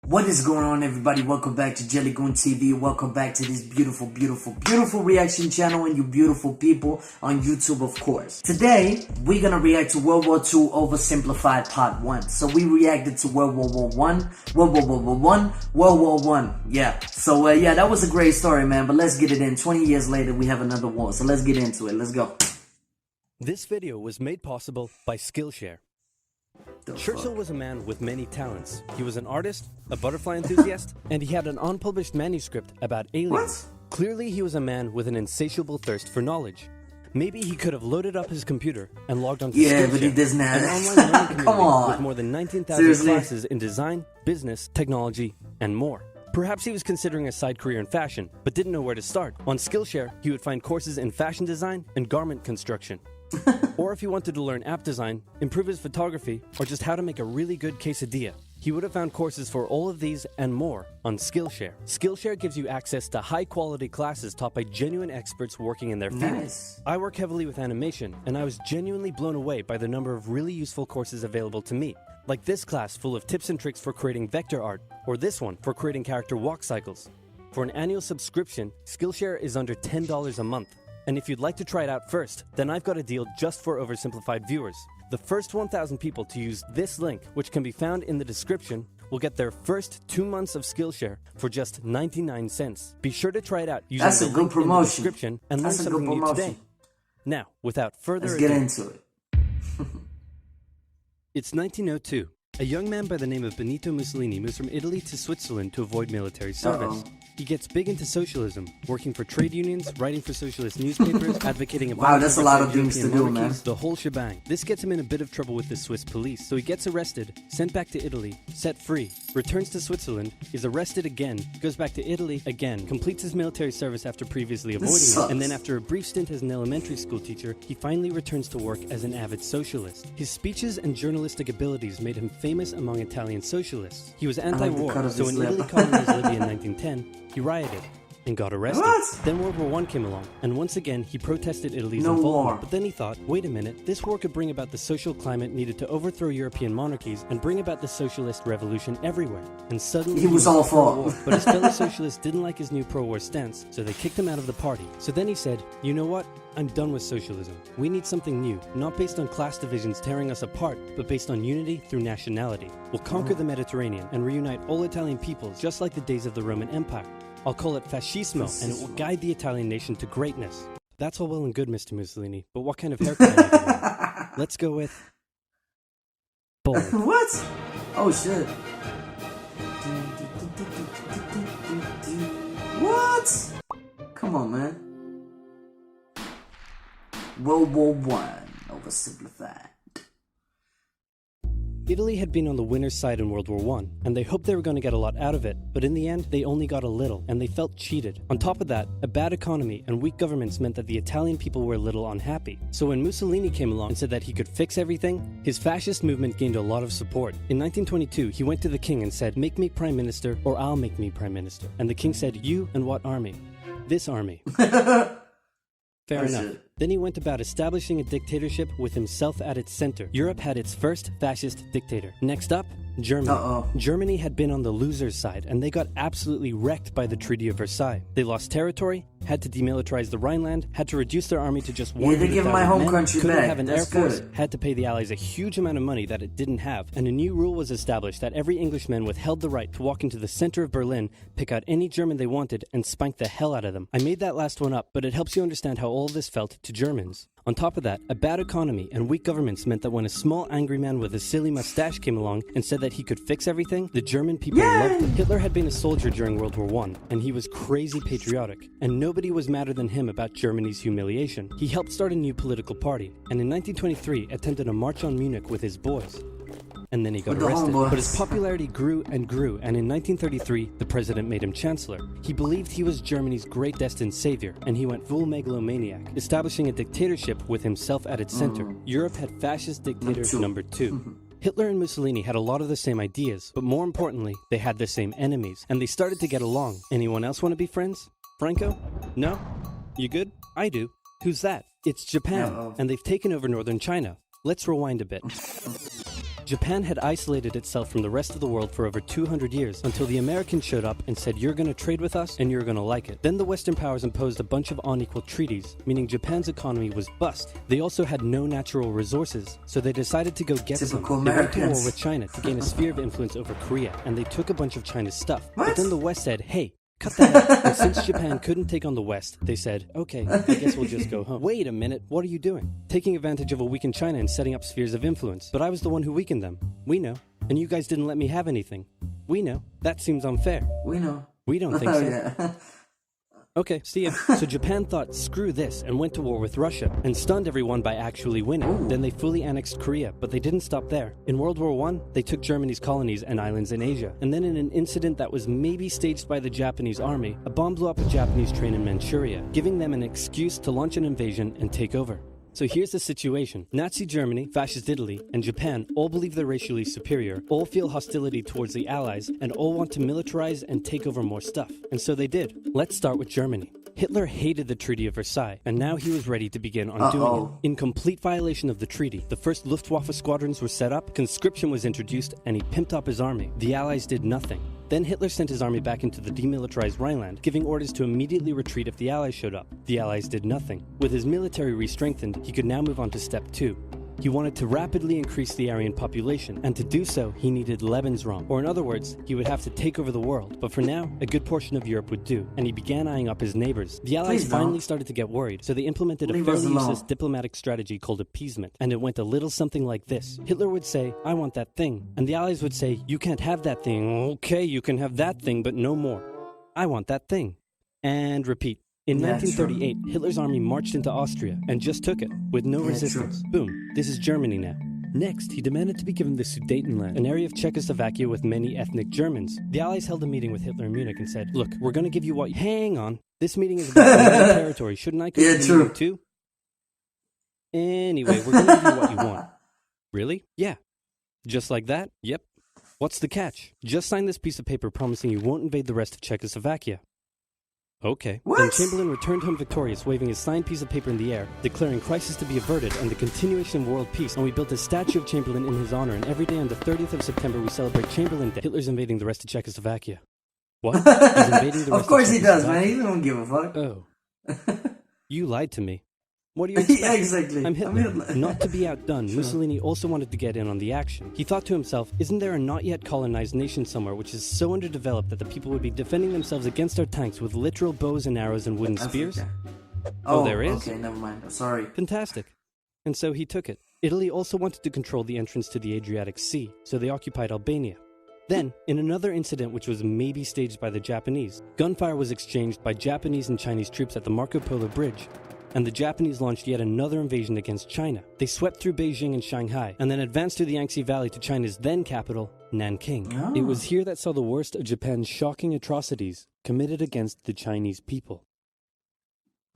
What is going on, everybody? Welcome back to JellyGoonTV. Welcome back to this beautiful, beautiful, beautiful reaction channel and you beautiful people on YouTube, of course. Today, we're gonna react to World War II Oversimplified Part 1. So we reacted to World War I. Yeah. So, yeah, that was a great story, man. But let's get it in. 20 years later, we have another war. So let's get into it. Let's go. This video was made possible by Skillshare. Churchill was a man with many talents. He was an artist, a butterfly enthusiast, and he had an unpublished manuscript about aliens. What? Clearly, he was a man with an insatiable thirst for knowledge. Maybe he could have loaded up his computer and logged onto Skillshare, but he doesn't have an online learning community Come on. with more than 19,000 classes in design, business, technology, and more. Perhaps he was considering a side career in fashion, but didn't know where to start. On Skillshare, he would find courses in fashion design and garment construction. Or if he wanted to learn app design, improve his photography, or just how to make a really good quesadilla, he would have found courses for all of these and more on Skillshare. Skillshare gives you access to high-quality classes taught by genuine experts working in their field. Nice. I work heavily with animation, and I was genuinely blown away by the number of really useful courses available to me. Like this class full of tips and tricks for creating vector art, or this one for creating character walk cycles. For an annual subscription, Skillshare is under $10 a month. And if you'd like to try it out first, then I've got a deal just for Oversimplified viewers. The first 1,000 people to use this link, which can be found in the description, will get their first 2 months of Skillshare for just 99 cents. Be sure to try it out using the link in the description and learn something new today. Now, without further ado, let's get into it. It's 1902. A young man by the name of Benito Mussolini moves from Italy to Switzerland to avoid military service. He gets big into socialism, working for trade unions, writing for socialist newspapers, advocating a wow, that's a lot of things to do, man. The whole shebang. This gets him in a bit of trouble with the Swiss police, so he gets arrested, sent back to Italy, set free, returns to Switzerland, is arrested again, goes back to Italy again, completes his military service after previously avoiding it, and then after a brief stint as an elementary school teacher, he finally returns to work as an avid socialist. His speeches and journalistic abilities made him famous among Italian socialists. He was anti-war, so when Italy colonized Libya in 1910, he rioted and got arrested. What? Then World War I came along, and once again he protested Italy's involvement. But then he thought, wait a minute, this war could bring about the social climate needed to overthrow European monarchies and bring about the socialist revolution everywhere. And suddenly he was all for it. But his fellow socialists didn't like his new pro-war stance, so they kicked him out of the party. So then he said, you know what? I'm done with socialism. We need something new, not based on class divisions tearing us apart, but based on unity through nationality. We'll conquer the Mediterranean and reunite all Italian peoples just like the days of the Roman Empire. I'll call it fascismo, and it will guide the Italian nation to greatness. That's all well and good, Mr. Mussolini, but what kind of haircut are you doing? Let's go with bold. What? Oh shit. What? Come on, man. World War I Oversimplified. Italy had been on the winner's side in World War I, and they hoped they were going to get a lot out of it, but in the end, they only got a little, and they felt cheated. On top of that, a bad economy and weak governments meant that the Italian people were a little unhappy. So when Mussolini came along and said that he could fix everything, his fascist movement gained a lot of support. In 1922, he went to the king and said, make me prime minister, or I'll make me prime minister. And the king said, you and what army? This army. Fair enough. Then he went about establishing a dictatorship with himself at its center. Europe had its first fascist dictator. Next up, Germany. Germany had been on the loser's side, and they got absolutely wrecked by the Treaty of Versailles. They lost territory, had to demilitarize the Rhineland, had to reduce their army to just 100,000 men, couldn't have an air force, had to pay the Allies a huge amount of money that it didn't have, and a new rule was established that every Englishman withheld the right to walk into the center of Berlin, pick out any German they wanted, and spank the hell out of them. I made that last one up, but it helps you understand how all of this felt to Germans. On top of that, a bad economy and weak governments meant that when a small angry man with a silly mustache came along and said that he could fix everything, the German people loved him. Hitler had been a soldier during World War I, and he was crazy patriotic, and nobody was madder than him about Germany's humiliation. He helped start a new political party, and in 1923 attempted a march on Munich with his boys. And then he got arrested. But his popularity grew and grew, and in 1933, the president made him chancellor. He believed he was Germany's great destined savior, and he went full megalomaniac, establishing a dictatorship with himself at its center. Europe had fascist dictator number 2. Hitler and Mussolini had a lot of the same ideas, but more importantly, they had the same enemies, and they started to get along. Anyone else want to be friends? Franco? No? You good? I do. Who's that? It's Japan, and they've taken over northern China. Let's rewind a bit. Japan had isolated itself from the rest of the world for over 200 years until the Americans showed up and said, you're going to trade with us and you're going to like it. Then the Western powers imposed a bunch of unequal treaties, meaning Japan's economy was bust. They also had no natural resources, so they decided to go get Typical some. They went to war Americans. with China to gain a sphere of influence over Korea, and they took a bunch of China's stuff. What? But then the West said, hey, cut that out. And since Japan couldn't take on the West, they said, okay, I guess we'll just go home. Wait a minute, what are you doing? Taking advantage of a weakened China and setting up spheres of influence. But I was the one who weakened them. We know. And you guys didn't let me have anything. We know. That seems unfair. We know. We don't think so. Yeah. Okay, see ya. So Japan thought, screw this, and went to war with Russia, and stunned everyone by actually winning. Ooh. Then they fully annexed Korea, but they didn't stop there. In World War I, they took Germany's colonies and islands in Asia. And then in an incident that was maybe staged by the Japanese army, a bomb blew up a Japanese train in Manchuria, giving them an excuse to launch an invasion and take over. So here's the situation. Nazi Germany, Fascist Italy, and Japan all believe they're racially superior, all feel hostility towards the Allies, and all want to militarize and take over more stuff. And so they did. Let's start with Germany. Hitler hated the Treaty of Versailles, and now he was ready to begin undoing it. In complete violation of the treaty, the first Luftwaffe squadrons were set up, conscription was introduced, and he pimped up his army. The Allies did nothing. Then Hitler sent his army back into the demilitarized Rhineland, giving orders to immediately retreat if the Allies showed up. The Allies did nothing. With his military re-strengthened, he could now move on to step 2. He wanted to rapidly increase the Aryan population, and to do so, he needed Lebensraum, or in other words, he would have to take over the world. But for now, a good portion of Europe would do, and he began eyeing up his neighbors. The Allies Please don't. finally started to get worried, so they implemented a Leave us fairly alone. useless diplomatic strategy called appeasement, and it went a little something like this. Hitler would say, I want that thing, and the Allies would say, you can't have that thing. Okay, you can have that thing, but no more. I want that thing. And repeat. In Yeah, 1938, Hitler's army marched into Austria and just took it, with no Yeah, resistance. Boom, this is Germany now. Next, he demanded to be given the Sudetenland, an area of Czechoslovakia with many ethnic Germans. The Allies held a meeting with Hitler in Munich and said, look, we're going to give you what... Hang on, this meeting is about the territory. Shouldn't I come Yeah, to the true. meeting too? Anyway, we're going to give you what you want. Really? Yeah. Just like that? Yep. What's the catch? Just sign this piece of paper promising you won't invade the rest of Czechoslovakia. Okay. What? Then Chamberlain returned home victorious, waving his signed piece of paper in the air, declaring crisis to be averted and the continuation of world peace, and we built a statue of Chamberlain in his honor, and every day on the 30th of September we celebrate Chamberlain Day. Hitler's invading the rest of Czechoslovakia. What? He's invading the rest Of course of he does, man. Czechoslovakia? He don't give a fuck. Oh. You lied to me. What do you expect? Yeah, exactly. I'm Hitler. Hitler. Not to be outdone, Sure. Mussolini also wanted to get in on the action. He thought to himself, isn't there a not yet colonized nation somewhere which is so underdeveloped that the people would be defending themselves against our tanks with literal bows and arrows and wooden spears? Africa. Oh, there is? Okay, never mind. Sorry. Fantastic. And so he took it. Italy also wanted to control the entrance to the Adriatic Sea, so they occupied Albania. Then, in another incident which was maybe staged by the Japanese, gunfire was exchanged by Japanese and Chinese troops at the Marco Polo Bridge, and the Japanese launched yet another invasion against China. They swept through Beijing and Shanghai, and then advanced through the Yangtze Valley to China's then capital, Nanking. Oh. It was here that saw the worst of Japan's shocking atrocities committed against the Chinese people.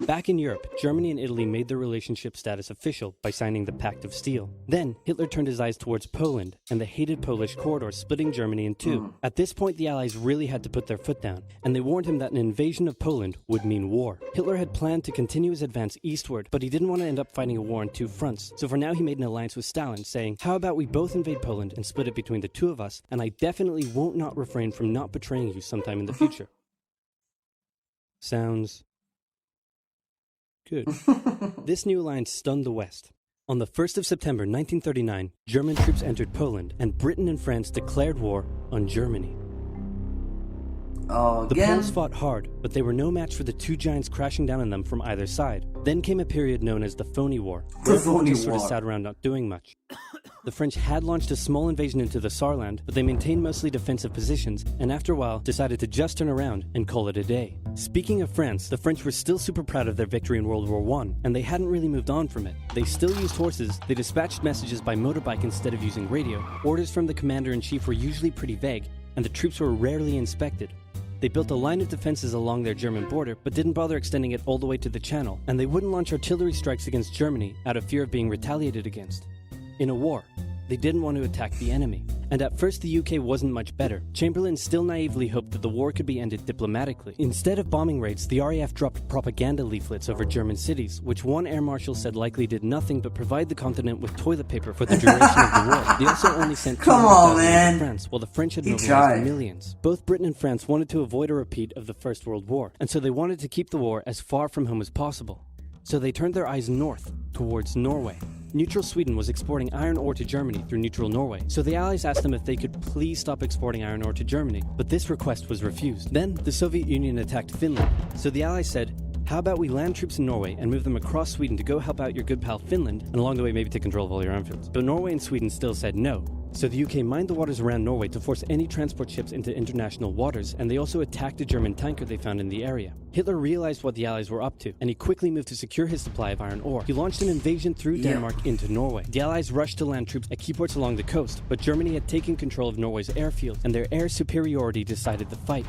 Back in Europe, Germany and Italy made their relationship status official by signing the Pact of Steel. Then, Hitler turned his eyes towards Poland and the hated Polish corridor, splitting Germany in two. At this point, the Allies really had to put their foot down, and they warned him that an invasion of Poland would mean war. Hitler had planned to continue his advance eastward, but he didn't want to end up fighting a war on two fronts. So for now, he made an alliance with Stalin, saying, how about we both invade Poland and split it between the two of us, and I definitely won't not refrain from not betraying you sometime in the future. Sounds good. This new alliance stunned the West. On the 1st of September 1939, German troops entered Poland, and Britain and France declared war on Germany. Oh, The again? Poles fought hard, but they were no match for the two giants crashing down on them from either side. Then came a period known as the Phony War, The where everyone Phony just sort of War. sat around not doing much. The French had launched a small invasion into the Saarland, but they maintained mostly defensive positions, and after a while decided to just turn around and call it a day. Speaking of France, the French were still super proud of their victory in World War I, and they hadn't really moved on from it. They still used horses, they dispatched messages by motorbike instead of using radio, orders from the commander-in-chief were usually pretty vague, and the troops were rarely inspected. They built a line of defenses along their German border, but didn't bother extending it all the way to the Channel, and they wouldn't launch artillery strikes against Germany out of fear of being retaliated against. In a war, They didn't want to attack the enemy. And at first the UK wasn't much better. Chamberlain still naively hoped that the war could be ended diplomatically. Instead of bombing raids, the RAF dropped propaganda leaflets over German cities, which one air marshal said likely did nothing but provide the continent with toilet paper for the duration of the war. They also only sent 200,000 to France, while the French had mobilized millions. Both Britain and France wanted to avoid a repeat of the First World War, and so they wanted to keep the war as far from home as possible. So they turned their eyes north, towards Norway. Neutral Sweden was exporting iron ore to Germany through neutral Norway, so the Allies asked them if they could please stop exporting iron ore to Germany, but this request was refused. Then, the Soviet Union attacked Finland, so the Allies said, how about we land troops in Norway and move them across Sweden to go help out your good pal Finland, and along the way maybe take control of all your airfields. But Norway and Sweden still said no. So the UK mined the waters around Norway to force any transport ships into international waters, and they also attacked a German tanker they found in the area. Hitler realized what the Allies were up to, and he quickly moved to secure his supply of iron ore. He launched an invasion through Denmark into Norway. The Allies rushed to land troops at key ports along the coast, but Germany had taken control of Norway's airfield, and their air superiority decided the fight.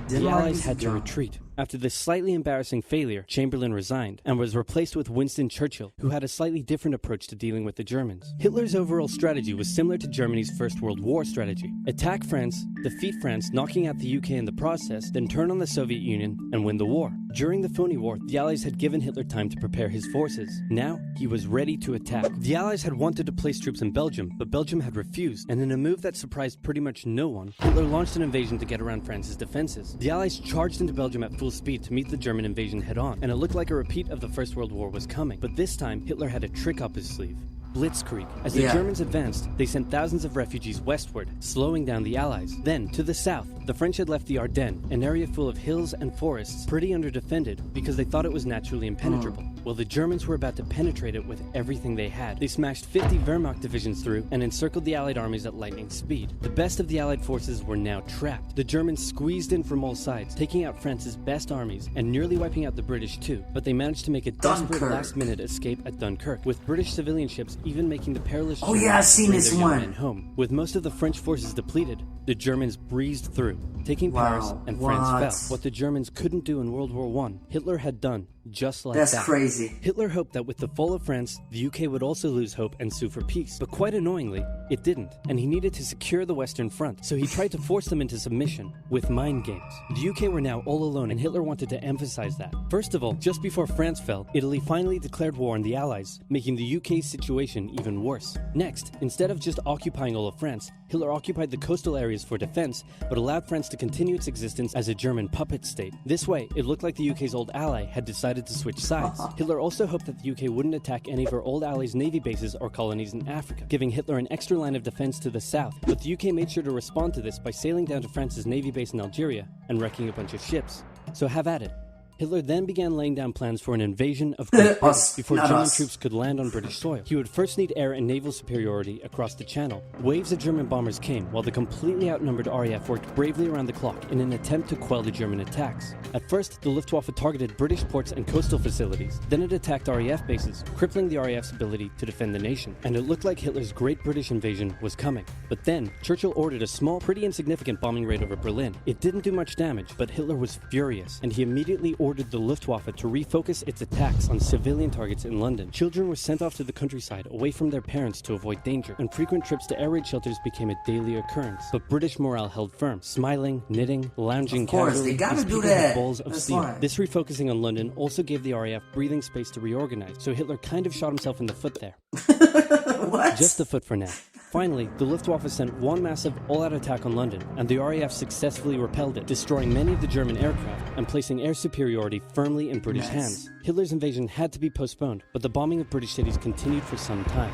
The Allies had to retreat. After this slightly embarrassing failure, Chamberlain resigned and was replaced with Winston Churchill, who had a slightly different approach to dealing with the Germans. Hitler's overall strategy was similar to Germany's First World War strategy. Attack France, defeat France, knocking out the UK in the process, then turn on the Soviet Union and win the war. During the phony war, the Allies had given Hitler time to prepare his forces. Now, he was ready to attack. The Allies had wanted to place troops in Belgium, but Belgium had refused, and in a move that surprised pretty much no one, Hitler launched an invasion to get around France's defenses. The Allies charged into Belgium at full speed to meet the German invasion head-on, and it looked like a repeat of the First World War was coming. But this time, Hitler had a trick up his sleeve. Blitzkrieg. As the Germans advanced, they sent thousands of refugees westward, slowing down the Allies. Then, to the south, the French had left the Ardennes, an area full of hills and forests, pretty underdefended because they thought it was naturally impenetrable. Well, the Germans were about to penetrate it with everything they had. They smashed 50 Wehrmacht divisions through and encircled the Allied armies at lightning speed. The best of the Allied forces were now trapped. The Germans squeezed in from all sides, taking out France's best armies and nearly wiping out the British too. But they managed to make a desperate last-minute escape at Dunkirk, with British civilian ships even making the perilous I've seen this one. home. With most of the French forces depleted, the Germans breezed through, taking Paris, and France fell. What the Germans couldn't do in World War I, Hitler had done just like that. That's crazy. Hitler hoped that with the fall of France, the UK would also lose hope and sue for peace. But quite annoyingly, it didn't, and he needed to secure the Western Front, so he tried to force them into submission with mind games. The UK were now all alone, and Hitler wanted to emphasize that. First of all, just before France fell, Italy finally declared war on the Allies, making the UK's situation even worse. Next, instead of just occupying all of France, Hitler occupied the coastal areas for defense, but allowed France to continue its existence as a German puppet state. This way, it looked like the UK's old ally had decided to switch sides. Hitler also hoped that the UK wouldn't attack any of her old allies' navy bases or colonies in Africa, giving Hitler an extra line of defense to the south. But the UK made sure to respond to this by sailing down to France's navy base in Algeria and wrecking a bunch of ships. So have at it. Hitler then began laying down plans for an invasion of Great Britain before German troops could land on British soil. He would first need air and naval superiority across the Channel. Waves of German bombers came, while the completely outnumbered RAF worked bravely around the clock in an attempt to quell the German attacks. At first, the Luftwaffe targeted British ports and coastal facilities. Then it attacked RAF bases, crippling the RAF's ability to defend the nation. And it looked like Hitler's Great British invasion was coming. But then, Churchill ordered a small, pretty insignificant bombing raid over Berlin. It didn't do much damage, but Hitler was furious, and he immediately ordered the Luftwaffe to refocus its attacks on civilian targets in London. Children were sent off to the countryside away from their parents to avoid danger, and frequent trips to air raid shelters became a daily occurrence. But British morale held firm, smiling, knitting, lounging casually. They gotta do that. Balls of steel. This refocusing on London also gave the RAF breathing space to reorganize, so Hitler kind of shot himself in the foot there. What? Just the foot for now. Finally, the Luftwaffe sent one massive all-out attack on London, and the RAF successfully repelled it, destroying many of the German aircraft and placing air superiority firmly in British hands. Hitler's invasion had to be postponed, but the bombing of British cities continued for some time.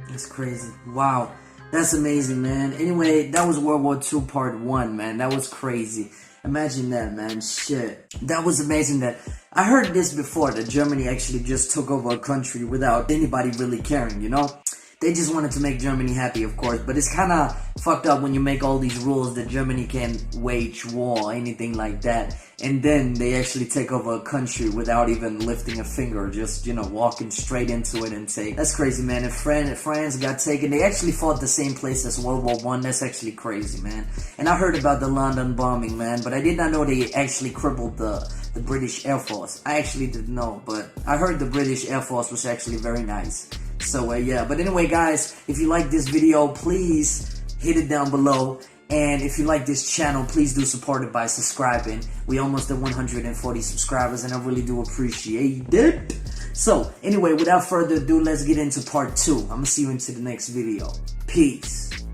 That's crazy. Wow. That's amazing, man. Anyway, that was World War II Part 1, man. That was crazy. Imagine that, man. Shit. That was amazing that... I heard this before, that Germany actually just took over a country without anybody really caring, you know? They just wanted to make Germany happy, of course, but it's kind of fucked up when you make all these rules that Germany can't wage war or anything like that, and then they actually take over a country without even lifting a finger, just, you know, walking straight into it and take. That's crazy, man. If France got taken, they actually fought the same place as World War I. That's actually crazy, man. And I heard about the London bombing, man, but I did not know they actually crippled the British Air Force. I actually didn't know, but I heard the British Air Force was actually very nice. So yeah, but anyway guys, if you like this video, please hit it down below. And if you like this channel, please do support it by subscribing. We almost at 140 subscribers and I really do appreciate it. So anyway, without further ado, let's get into part 2. I'm gonna see you into the next video. Peace.